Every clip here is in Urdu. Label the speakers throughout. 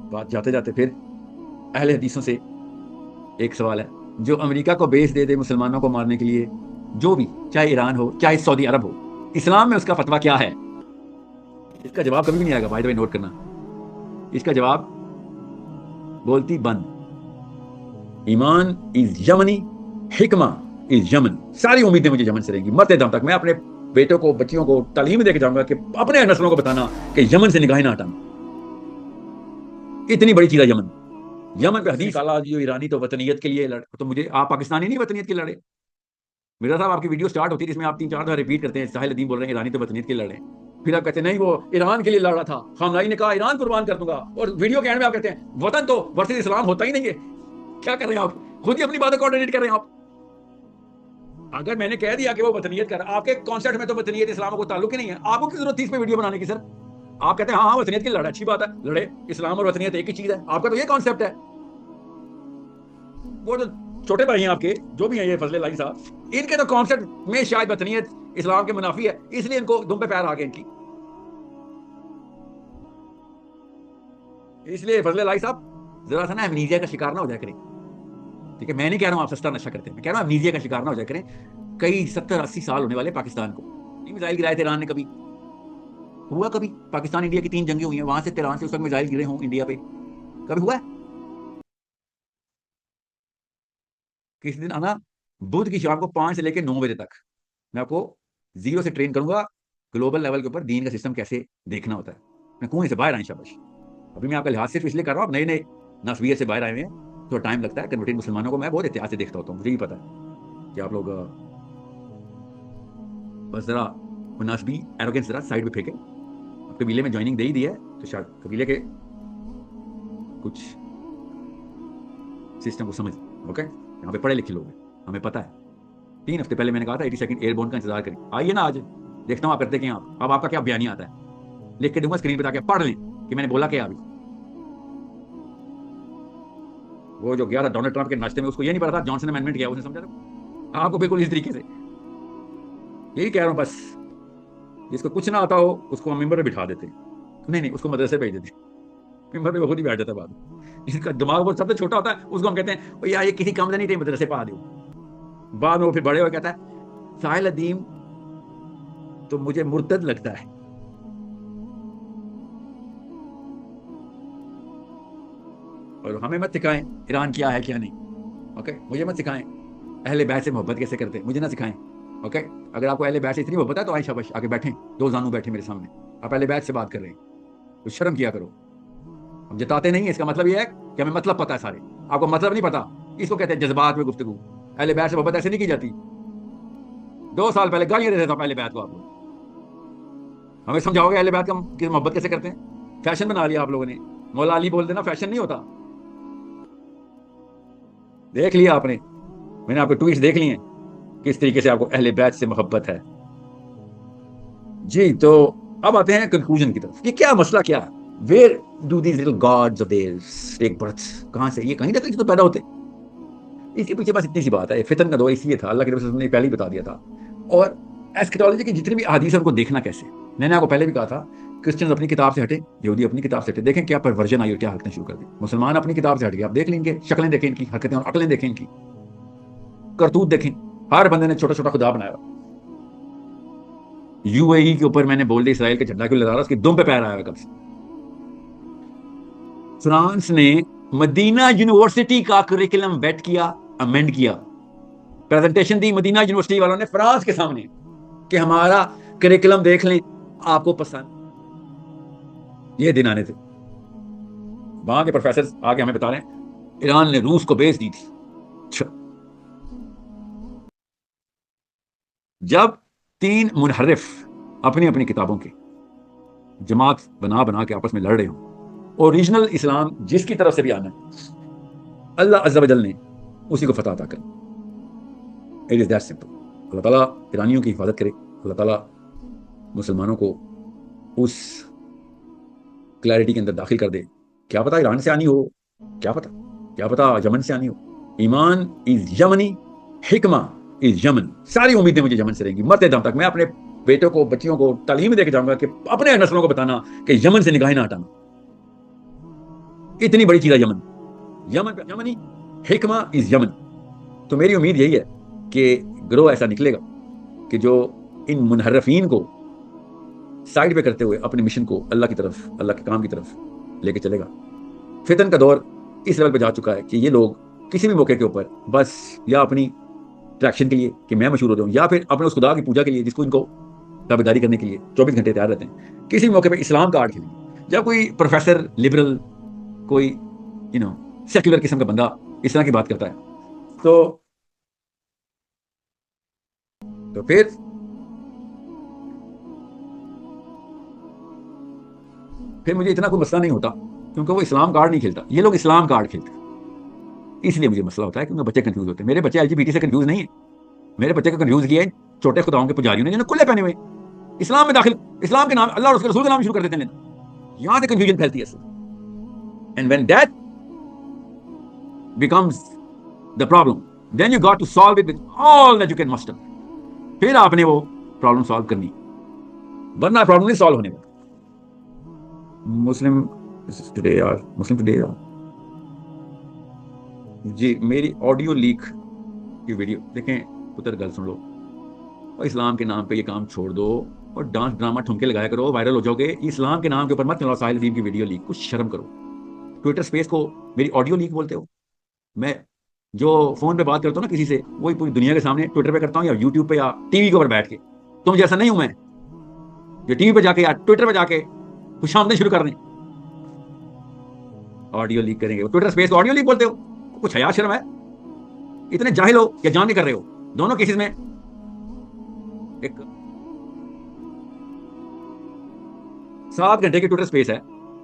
Speaker 1: بات جاتے جاتے پھر اہل حدیثوں سے ایک سوال ہے، جو امریکہ کو بیس دے دے مسلمانوں کو مارنے کے لیے، جو بھی، چاہے ایران ہو چاہے سعودی عرب ہو، اسلام میں اس کا فتویٰ کیا ہے؟ اس کا جواب کبھی بھی نہیں آئے گا، بائی دا وے نوٹ کرنا، اس کا جواب بولتی بند، ایمان از یمنی، حکمہ از یمن، ساری امیدیں مجھے یمن سے رہیں گی مرتے دم تک۔ میں اپنے بیٹوں کو بچیوں کو تعلیم دے کے جاؤں گا کہ اپنے نسلوں کو بتانا کہ یمن سے نگاہیں نہ ہٹانا، اتنی بڑی چیز ہے یمن۔ یمن پہ حدیث کالا جو ایرانی تو وطنیت کے لیے تو مجھے آپ پاکستانی نہیں وطنیت کے لڑے؟ مرزا صاحب آپ کی ویڈیو سٹارٹ ہوتی ہے جس میں آپ 3-4 دفعہ ریپیٹ کرتے ہیں ساحل ندیم بول رہے ہیں ایرانی تو وطنیت کے لیے لڑے، پھر آپ کہتے ہیں نہیں وہ ایران کے لیے لڑ رہا تھا، خامنہئی نے کہا ایران قربان کر دوں گا، اور ویڈیو کے اینڈ میں آپ کہتے ہیں وطن تو ورسز اسلام ہوتا ہی نہیں ہے۔ کیا کر رہے ہیں آپ؟ خود ہی اپنی باتیں کوآرڈینیٹ کر رہے ہیں آپ۔ اگر میں نے کہہ دیا کہ وہ وطنیت کر رہا ہے، آپ کے کانسیپٹ میں تو وطنیت اسلام کو تعلق ہی نہیں ہے، آپ کو کس ضرورت تھی اس پہ ویڈیو بنانے کی؟ سر آپ کہتے ہیں ہاں وطنیت کی لڑ اچھی بات ہے، لڑے، اسلام اور وطنیت ایک ہی چیز ہے، آپ کا تو یہ کانسیپٹ ہے۔ وہ جو چھوٹے بھائی ہیں آپ کے جو بھی ہیں یہ فضل الہی صاحب، ان کے تو کانسیپٹ میں شاید وطنیت اسلام کے منافی ہے، اس لیے ان کو دم پہ پیر آ گئے ان کی۔ اس لیے فضل الہی صاحب ذرا سا نا امنیزیا کا شکار نہ ہو جائے کریں، ٹھیک ہے؟ میں نہیں کہہ رہا ہوں آپ سستا نشہ کرتے ہیں، میں کہہ رہا ہوں امنیزیا کا شکار نہ ہو جائے کریں۔ کئی 70-80 سال ہونے والے پاکستان کو، میزائل گرائے تھے ایران نے، کبھی ہوا؟ کبھی پاکستان انڈیا کی 3 جنگیں ہوئی ہیں، وہاں سے تیران سے اس وقت میزائل گرے ہوں انڈیا پہ، کبھی ہوا ہے؟ کسی دن آنا بدھ کی شام کو 5 سے لے کے 9 بجے تک میں آپ کو زیرو سے ٹرین کروں گا گلوبل لیول کے اوپر دین کا سسٹم کیسے دیکھنا ہوتا ہے۔ میں کنویں سے باہر آئے شاباش، ابھی میں آپ کا لحاظ صرف اس لیے کر رہا ہوں، آپ نئے نئے نسبیت سے باہر آئے ہوئے ہیں، تھوڑا ٹائم لگتا ہے۔ کنورٹڈ مسلمانوں کو میں بہت احتیاط سے دیکھتا ہوتا ہوں، مجھے بھی پتا ہے کہ آپ لوگ بس ذرا نسبی ایروگینس ذرا سائڈ پہ پھینکیں۔ آپ قبیلے میں جوائننگ دے ہی دی ہے تو شاید قبیلے کے کچھ سسٹم کو سمجھ، اوکے؟ یہاں پہ پڑھے لکھے لوگ ہیں، ہمیں پتا ہے۔ 3 ہفتے پہلے میں نے کہا تھا 82 ایئر بورن کا انتظار کریں، آئیے نا آج دیکھتا ہوں آپ کرتے کیا۔ اب آپ کا کیا بیانیہ آتا ہے، لکھ کے دوں گا اسکرین پہ تاکہ پڑھ لیں کہ میں نے بولا کیا۔ ابھی وہ جو گیا تھا ڈونلڈ ٹرمپ کے ناشتے میں، اس کو یہ نہیں پتا تھا جانسن امینڈمنٹ کیا، اس نے سمجھا تھا۔ آپ کو بالکل اس طریقے سے یہی کہہ رہا ہوں، بس جس کو کچھ نہ آتا ہو اس کو ہم ممبر پہ بٹھا دیتے، نہیں اس کو مدرسے بھیج دیتے، ممبر پہ وہ خود ہی بیٹھ جاتا بعد میں۔ جس کا دماغ وہ سب سے چھوٹا ہوتا ہے اس کو ہم کہتے ہیں یار یہ کسی کام سے نہیں تھے، مدرسے پہ آ دو۔ بعد میں وہ پھر بڑے ہوئے کہتا ہے ساحل ندیم تو مجھے مرتد لگتا ہے۔ اور ہمیں مت سکھائیں ایران کیا ہے کیا نہیں، اوکے؟ مجھے مت سکھائیں اہل بیت سے محبت کیسے کرتے، مجھے نہ سکھائیں، اوکے؟ اگر آپ کو اہل بیت سے اتنی محبت ہے تو آئیں شاباش آگے بیٹھیں، 2 زانو بیٹھیں میرے سامنے، آپ اہل بیت سے بات کر رہے ہیں، کچھ شرم کیا کرو۔ ہم جتاتے نہیں ہیں، اس کا مطلب یہ ہے کہ ہمیں مطلب پتا ہے سارے، آپ کو مطلب نہیں پتا، اس کو کہتے ہیں جذبات میں گفتگو۔ اہل بیت سے محبت ایسے نہیں کی جاتی۔ 2 سال پہلے گالیاں دیتے تھے اہل بیت کو، آپ لوگ ہمیں سمجھاؤ گے اہل بیت کی محبت کیسے کرتے ہیں؟ فیشن بنا لیا آپ لوگوں نے، مولا علی بول دینا فیشن نہیں ہوتا۔ دیکھ لیا آپ نے، میں نے آپ کے ٹویٹس دیکھ لیے ہیں کس طریقے سے آپ کو اہل بیت سے محبت ہے۔ جی تو اب آتے ہیں کنکلوژن کی طرف، یہ کیا مسئلہ کیا ہے؟ Where do these little gods of theirs take birth? کہاں سے یہ کہیں نہ کہیں تو پیدا ہوتے؟ اس کے پیچھے بس اتنی سی بات ہے، فتن کا دور اس لیے تھا، اللہ کے رسول نے پہلے ہی بتا دیا تھا۔ اور ایسکیٹالوجی کی جتنی بھی احادیث ہیں ان کو دیکھنا کیسے، میں نے آپ کو پہلے بھی کہا تھا، کرسچنز اپنی کتاب سے ہٹے، یہودی اپنی کتاب سے ہٹے، دیکھیں کیا پرورژن آئی اور کیا حرکتیں شروع کر دی۔ مسلمان اپنی کتاب سے ہٹ گئے، آپ دیکھ لیں گے شکلیں دیکھیں ان کی، حرکتیں اور عقلیں دیکھیں ان کی، کرتوت دیکھیں، ہر بندے نے چھوٹا چھوٹا خدا بنایا۔ یو اے ای کے اوپر میں نے بول دیا اسرائیل کا جھنڈا کیوں لہرا رہا، اس کی دم پہ پیر آیا ہے کب سے۔ فرانس نے مدینہ یونیورسٹی کا کریکلم ویٹ کیا، امینڈ کیا، پریزنٹیشن دی مدینہ یونیورسٹی والوں نے فرانس کے سامنے کہ ہمارا کریکلم دیکھ لیں، آپ کو پسند۔ یہ دن آنے تھے، وہاں کے پروفیسر آگے ہمیں بتا رہے ہیں ایران نے روس کو بیچ دی تھی۔ جب 3 منحرف اپنی اپنی کتابوں کے جماعت بنا کے آپس میں لڑ رہے ہوں، اوریجنل اسلام جس کی طرف سے بھی آنا ہے، اللہ عز و جل نے اسی کو فتح عطا کرنی۔ It is that simple. Allah تعالیٰ ایرانیوں کی حفاظت کرے، اللہ تعالیٰ مسلمانوں کو اس کلیئرٹی کے اندر داخل کر دے، کیا پتا ایران سے آنی ہو، کیا پتا یمن سے آنی ہو۔ ایمان از یمنی، حکمہ از یمن، ساری امیدیں مجھے یمن سے رہیں گی مرتے دم تک۔ میں اپنے بیٹوں کو بچیوں کو تعلیم دے کے جاؤں گا کہ اپنے نسلوں کو بتانا کہ یمن سے نگاہیں نہ ہٹانا، اتنی بڑی چیز ہے یمن. یمن پہ یمنی حکمہ از یمن. تو میری امید یہی ہے کہ گروہ ایسا نکلے گا کہ جو ان منحرفین کو سائڈ پہ کرتے ہوئے اپنے مشن کو اللہ کی طرف، اللہ کے کام کی طرف لے کے چلے گا. فتن کا دور اس لیول پہ جا چکا ہے کہ یہ لوگ کسی بھی موقع کے اوپر بس یا اپنی اٹریکشن کے لیے کہ میں مشہور ہو جاؤں، یا پھر اپنے اس خدا کی پوجا کے لیے جس کو ان کو تابعداری کرنے کے لیے 24 گھنٹے تیار رہتے ہیں، کسی بھی موقع پہ اسلام کا آرٹ کھیلیں گے. جب کوئی پروفیسر لبرل، کوئی سیکولر قسم کا بندہ اس طرح کی بات کرتا ہے تو پھر مجھے اتنا کوئی مسئلہ نہیں ہوتا، کیونکہ وہ اسلام کارڈ نہیں کھیلتا. یہ لوگ اسلام کارڈ کھیلتے ہیں، اس لیے مجھے مسئلہ ہوتا ہے کیونکہ بچے کنفیوز ہوتے ہیں. میرے بچے LGBT سے کنفیوز نہیں ہیں. میرے بچے کو کنفیوز کیا ہے چھوٹے خداؤں کے پجاریوں نے جنہوں نے کھلے پہنے ہوئے اسلام میں داخل، اسلام کے نام، اللہ اور اس کے رسول کے نام شروع کر دیتے ہیں لینا. یہاں سے کنفیوژن پھیلتی ہے. And when that becomes the problem then you got to solve it with all that you can muster. پھر آپ نے وہ پرابلم سالو کرنی، ورنہ پرابلم نہیں سالو ہونے والا. مسلم ٹوڈے جی میری آڈیو لیک کی ویڈیو دیکھیں. پتر گل سن لو، اور اسلام کے نام پہ یہ کام چھوڑ دو اور ڈانس ڈرامہ ٹھمکے لگایا کرو، وائرل ہو جاؤ گے. اسلام کے نام کے اوپر مت چلاؤ ساحل عظیم کی ویڈیو لیک. کچھ شرم کرو. ٹویٹر اسپیس کو میری آڈیو لیک بولتے ہو. میں جو فون پہ بات کرتا ہوں نا کسی سے، وہی پوری دنیا کے سامنے ٹویٹر پہ کرتا ہوں، یا یوٹیوب پہ یا ٹی وی کے اوپر بیٹھ کے. تم جیسا نہیں ہوں میں جو ٹی وی پہ جا کے یا ٹویٹر پہ جا کے کچھ آمدنی شروع کر دیں. آڈیو لیک کریں گے. ٹویٹر اسپیس کو آڈیو لیک بولتے ہو. کچھ حیا شرم ہے؟ اتنے جاہل ہو یا جان کے کر رہے ہو؟ دونوں کیسز میں ایک 7 گھنٹے کی ٹویٹر اسپیس ہے.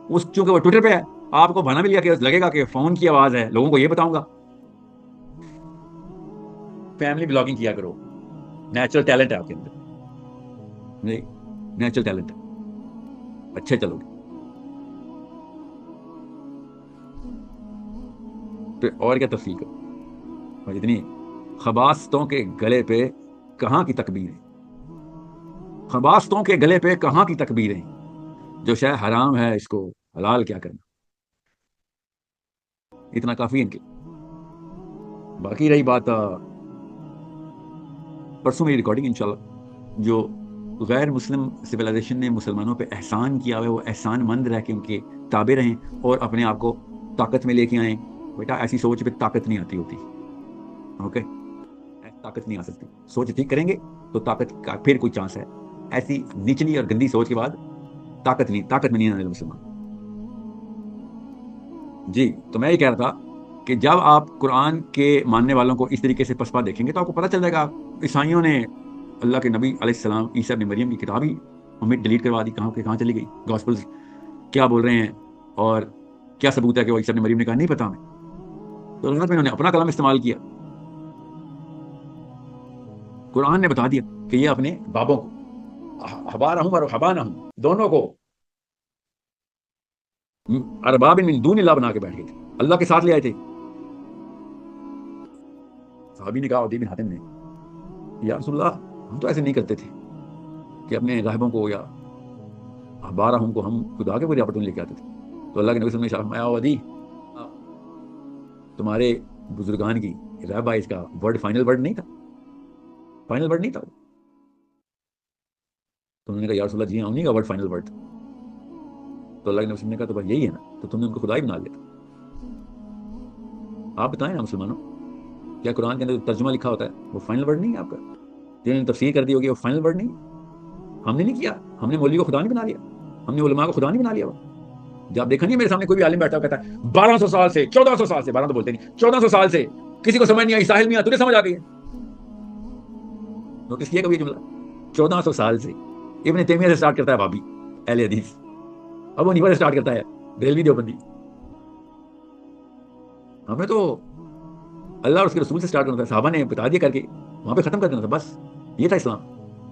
Speaker 1: اس چونکہ وہ ٹویٹر پہ ہے، آپ کو بہانا بھی لیا کہ لگے گا کہ فون کی آواز ہے، لوگوں کو یہ بتاؤں گا. فیملی بلاگنگ کیا کرو. نیچرل ٹیلنٹ ہے آپ کے اندر، نہیں نیچرل ٹیلنٹ ہے، اچھے چلو گے. اور کیا تفصیل کرو. اور اتنی خباستوں کے گلے پہ کہاں کی تکبیریں، خباستوں کے گلے پہ کہاں کی تکبیریں. جو شے حرام ہے اس کو حلال کیا کرنا. اتنا کافی ان کے. باقی رہی بات پرسوں میری ریکارڈنگ انشاءاللہ، جو غیر مسلم سویلائزیشن نے مسلمانوں پہ احسان کیا ہے، وہ احسان مند رہ کے ان کے تابع رہیں اور اپنے آپ کو طاقت میں لے کے آئیں. بیٹا ایسی سوچ پہ طاقت نہیں آتی ہوتی. اوکے، طاقت نہیں آ سکتی. سوچ ٹھیک کریں گے تو طاقت کا پھر کوئی چانس ہے. ایسی نچلی اور گندی سوچ کے بعد طاقت میں نہیں آنے مسلمان. جی تو میں یہ کہہ رہا تھا کہ جب آپ قرآن کے ماننے والوں کو اس طریقے سے پسپا دیکھیں گے تو آپ کو پتہ چل جائے گا عیسائیوں نے اللہ کے نبی علیہ السلام عیسیٰ بن مریم کی کتاب ہی ہمیں ڈیلیٹ کروا دی. کہاں چلی گئی؟ گاسپلز کیا بول رہے ہیں اور کیا ثبوت ہے کہ وہ عیسیٰ بن مریم نے کہا نہیں پتا ہمیں. تو میں انہوں نے اپنا کلام استعمال کیا. قرآن نے بتا دیا کہ یہ اپنے بابوں کو حبارہم اور حبانہم دونوں کو ارباب من دون اللہ بنا کے بیٹھ گئے تھے، اللہ کے ساتھ لے آئے تھے. صحابی نے کہا عدی بن حاتم نے، یا رسول اللہ ہم تو ایسے نہیں کرتے تھے کہ اپنے راہبوں کو یا احبارہم کو ہم خدا کے کوئی آپرچونٹی لے کے آتے تھے. تو اللہ کے نبی صلی اللہ علیہ وسلم نے فرمایا عدی تمہارے بزرگان کی رہبہ اس کا ورڈ فائنل ورڈ نہیں تھا، فائنل ورڈ نہیں تھا. تو انہوں نے کہا یا رسول اللہ جی ہاں انہیں کا ورڈ فائنل ورڈ تھا. تو اللہ کے نبی نے کہا تو بس یہی ہے نا، تو تم نے ان کو خدا ہی بنا لیا. آپ بتائیں نا مسلمانوں، کیا قرآن کے اندر ترجمہ لکھا ہوتا ہے وہ فائنل ورڈ نہیں ہے آپ کا؟ جنہوں نے تفسیر کر دی ہوگی وہ فائنل ورڈ نہیں. ہم نے نہیں کیا، ہم نے مولوی کو خدا نہیں بنا لیا، ہم نے علماء کو خدا نہیں بنا لیا. جب دیکھا نہیں میرے سامنے کوئی بھی عالم بیٹھا کہتا ہے 1200 سال سے 1400 سال سے 12 تو بولتے نہیں 1400 سال سے کسی کو سمجھ نہیں آئی ساحل میاں تجھے سمجھ آ گئی ہے. نوٹس کیا کبھی جملہ 1400 سال سے ابن تیمیہ سے سٹارٹ کرتا ہے بابی اہل حدیث، اب وہ نیفر سے سٹارٹ کرتا ہے بریلوی دیوبندی. ہمیں تو اللہ اور اس کے رسول سے سٹارٹ کرنا تھا، صحابہ نے بتا دیا کر کے وہاں پہ ختم کر دینا تھا. بس یہ تھا اسلام.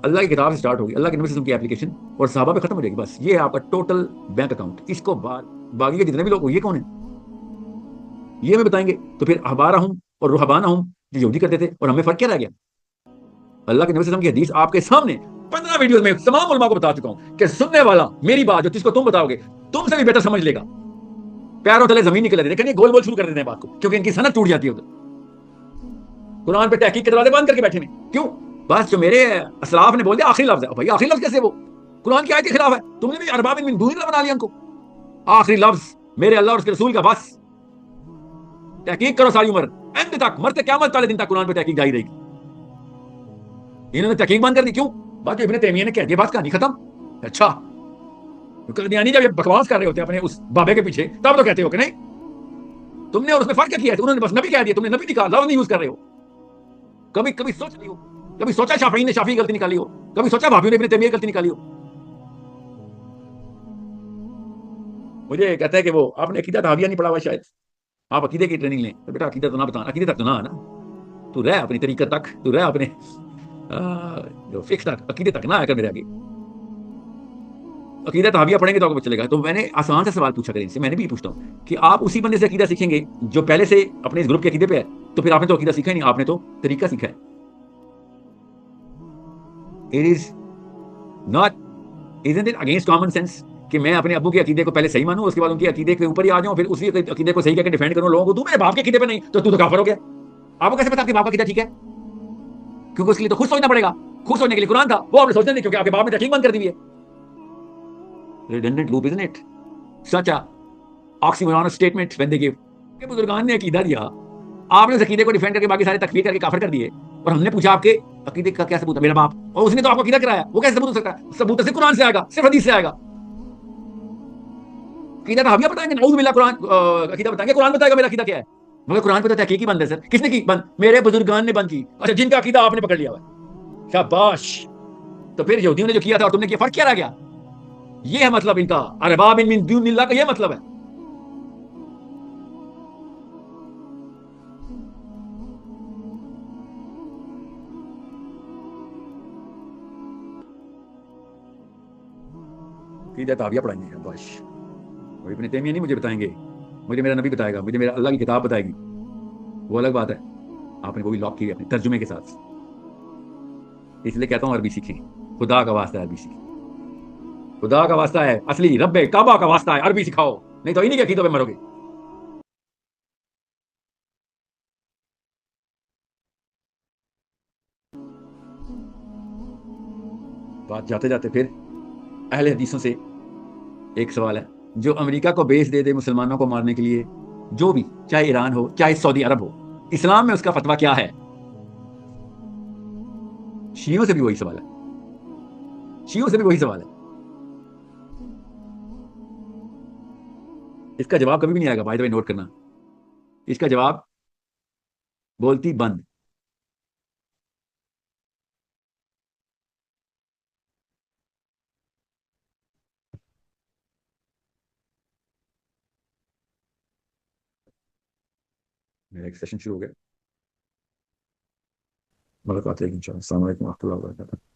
Speaker 1: اللہ کی کتاب سے سٹارٹ ہوگی، اللہ کے نبی صلی اللہ علیہ وسلم کی اپلیکیشن اور صحابہ پہ ختم ہو جائے گی. بس یہ ہے آپ کا ٹوٹل بینک اکاؤنٹ. اس کو باقی کے جتنے بھی لوگ یہ کون ہیں یہ ہمیں بتائیں گے. تو پھر احبارہم اور رہبانہم جو یہودی کرتے تھے اور ہمیں فرق کیا رہ گیا؟ اللہ کے نبی صلی اللہ علیہ وسلم کی حدیث آپ کے سامنے 15 ویڈیوز میں تمام علماء کو بتا چکا ہوں کہ سننے والا میری بات جو جس کو تم بتاؤ گے تم سے بھی بہتر سمجھ لے گا. پیروں تلے زمین نکل دیتے، یہ گول گول شروع کر دیتے ہیں بات کو، کیونکہ ان کی صنعت ٹوٹ جاتی ہے ادھر. قرآن پہ تحقیق کے دروازے بند کر کے بیٹھے ہیں. کیوں؟ بس جو میرے اسلاف نے بول دیا آخری لفظ ہے. بھائی آخری لفظ کیسے؟ وہ قرآن کی آیت کے خلاف ہے. تم نے بھی ارباب من دون اللہ بنا لیا ان کو. آخری لفظ میرے اللہ اور اس کے رسول کا. بس تحقیق کرو ساری عمر، اینڈ تک، مرتے قیامت والے دن تک قرآن پہ تحقیق جاری رہے گی. انہوں نے تحقیق بند کر دی. کیوں؟ بات ابن تیمیہ نے کہہ دیا، بات کہانی ختم. اچھا یعنی جب یہ بکواس کر رہے ہوتے ہیں اپنے اس بابے کے پیچھے، تب تو کہتے ہو کہ نہیں تم نے اور اس میں فرق کیا کیا ہے؟ انہوں نے بس نبی کہہ دیا، تم نے نبی نہیں کہا، لفظ نہیں یوز کر رہے ہو. کبھی سوچ لی ہو، کبھی سوچا شافعی نے شافعی غلطی نکالی ہو، کبھی سوچا بھابیوں نے ابن تیمیہ غلطی نکالی ہو. مجھے کہتا ہے کہ وہ آپ نے عقیدہ تحاویہ نہیں پڑھا ہوا شاید، آپ عقیدے کی ٹریننگ لیں. تو بیٹا عقیدہ تو نہ بتانا، عقیدے تک تو نہ آنا، تو رہ اپنی طریقت تک، تو رہ اپنے جو فکس تک، عقیدے تک نہ آیا کر میرے آگے. عقیدہ تحاویہ پڑھیں گے تو آپ کو چلے گا. تو میں نے آسان سے سوال پوچھا کریں سے، میں نے بھی پوچھتا ہوں کہ آپ اسی بندے سے عقیدہ سیکھیں گے جو پہلے سے اپنے اس گروپ کے عقیدے پہ ہے، تو پھر آپ نے تو عقیدہ سیکھا ہی نہیں، آپ نے تو طریقہ سیکھا ہے. It is not, isn't it against common sense کہ میں اپنے ابو کے عقیدے کو پہلے صحیح مانوں، اس کے بعد ان کے عقیدے کے اوپر ہی آ جاؤں، پھر اسی عقیدے کو صحیح کر کے ڈیفینڈ کروں لوگوں کو. تو میرے باپ کے عقیدے پہ نہیں تو کافر ہو گیا. آپ کو کیسے پتا کہ باپ کا عقیدہ ٹھیک ہے؟ کیونکہ اس کے لیے تو خود سوچنا پڑے گا. خود سوچنے کے لیے قرآن تھا، وہ آپ نے سوچنا نہیں کیونکہ آپ کے باپ نے تحقیق بند کر دی ہے. redundant loop, isn't it? Such a oxymoronic statement when they give. کہ بزرگان نے عقیدہ دیا، آپ نے اس عقیدے کو ڈیفینڈ کر کے باقی سارے تکفیر کر کے کافر کر دیے، اور ہم نے پوچھا آپ کے عقیدے کا کیا ثبوت ہے؟ میرا باپ، اور اس نے تو آپ کو عقیدہ کرایا، وہ کیسے ثبوت ہو سکتا ہے؟ ثبوت صرف قرآن سے آئے گا، صرف حدیث سے آئے گا. عقیدہ تحاویہ بتائیں گے، نعوذ باللہ قرآن عقیدہ بتائیں گے، قرآن بتائے گا میرا عقیدہ کیا ہے. مگر قرآن پہ تو تحقیق ہی بند ہے سر. کس نے کی بند؟ میرے بزرگان نے بند کی. اچھا جن کا عقیدہ آپ نے پکڑ لیا ہوا، شاباش. تو پھر یہودیوں نے جو کیا تھا اور تم نے کیا، فرق کیا رہ گیا؟ یہ ہے مطلب ان کا ارباب من دون اللہ کا، یہ مطلب ہے. عقیدہ تحاویہ پڑھائیں گے بس. اور ابن تیمیہ نہیں مجھے بتائیں گے، مجھے میرا نبی بتائے گا، مجھے میرا اللہ کی کتاب بتائے گی. وہ الگ بات ہے، آپ نے وہ بھی لاک کی اپنے ترجمے کے ساتھ. اس لیے کہتا ہوں عربی سیکھیں، خدا کا واسطہ ہے عربی سیکھیں. خدا کا واسطہ ہے، اصلی رب کعبہ کا واسطہ ہے، عربی سکھاؤ، نہیں تو انہیں کے عقیدوں پہ مرو گے. بات جاتے جاتے پھر اہل حدیثوں سے ایک سوال ہے، جو امریکہ کو بیس دے دے مسلمانوں کو مارنے کے لیے، جو بھی، چاہے ایران ہو چاہے سعودی عرب ہو، اسلام میں اس کا فتویٰ کیا ہے؟ شیعوں سے بھی وہی سوال ہے، شیعوں سے بھی وہی سوال ہے. اس کا جواب کبھی بھی نہیں آئے گا، بائی دا وے نوٹ کرنا. اس کا جواب بولتی بند. میرا ایک سیشن شروع ہو گیا. ملاقات ہے ان شاء اللہ. السلام علیکم و رحمۃ اللہ وبرکاتہ.